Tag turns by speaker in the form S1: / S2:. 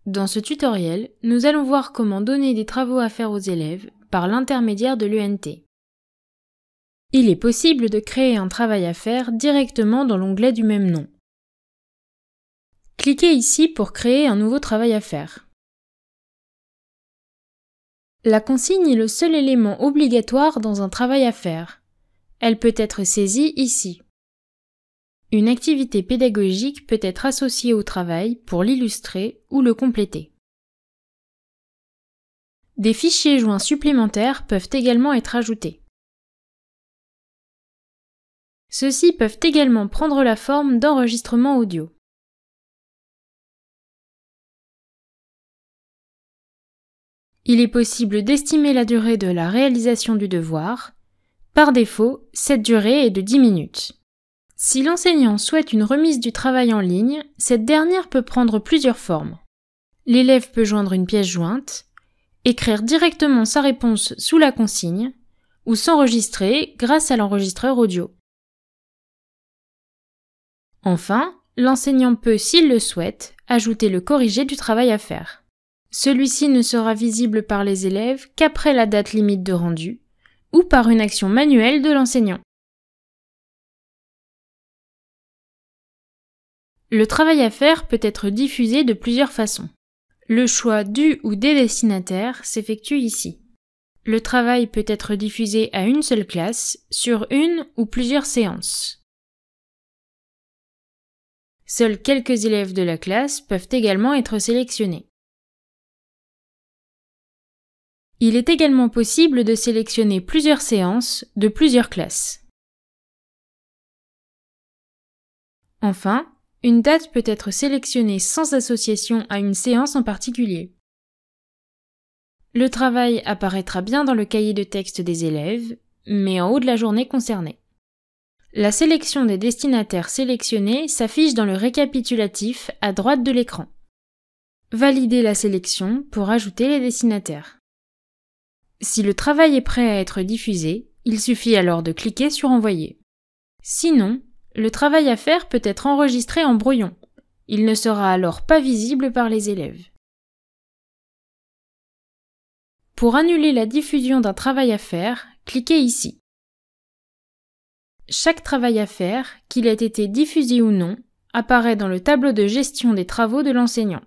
S1: Dans ce tutoriel, nous allons voir comment donner des travaux à faire aux élèves par l'intermédiaire de l'UNT. Il est possible de créer un travail à faire directement dans l'onglet du même nom. Cliquez ici pour créer un nouveau travail à faire. La consigne est le seul élément obligatoire dans un travail à faire. Elle peut être saisie ici. Une activité pédagogique peut être associée au travail pour l'illustrer ou le compléter. Des fichiers joints supplémentaires peuvent également être ajoutés. Ceux-ci peuvent également prendre la forme d'enregistrement audio. Il est possible d'estimer la durée de la réalisation du devoir. Par défaut, cette durée est de 10 minutes. Si l'enseignant souhaite une remise du travail en ligne, cette dernière peut prendre plusieurs formes. L'élève peut joindre une pièce jointe, écrire directement sa réponse sous la consigne, ou s'enregistrer grâce à l'enregistreur audio. Enfin, l'enseignant peut, s'il le souhaite, ajouter le corrigé du travail à faire. Celui-ci ne sera visible par les élèves qu'après la date limite de rendu, ou par une action manuelle de l'enseignant. Le travail à faire peut être diffusé de plusieurs façons. Le choix du ou des destinataires s'effectue ici. Le travail peut être diffusé à une seule classe, sur une ou plusieurs séances. Seuls quelques élèves de la classe peuvent également être sélectionnés. Il est également possible de sélectionner plusieurs séances de plusieurs classes. Enfin, une date peut être sélectionnée sans association à une séance en particulier. Le travail apparaîtra bien dans le cahier de texte des élèves, mais en haut de la journée concernée. La sélection des destinataires sélectionnés s'affiche dans le récapitulatif à droite de l'écran. Validez la sélection pour ajouter les destinataires. Si le travail est prêt à être diffusé, il suffit alors de cliquer sur Envoyer. Sinon, le travail à faire peut être enregistré en brouillon. Il ne sera alors pas visible par les élèves. Pour annuler la diffusion d'un travail à faire, cliquez ici. Chaque travail à faire, qu'il ait été diffusé ou non, apparaît dans le tableau de gestion des travaux de l'enseignant.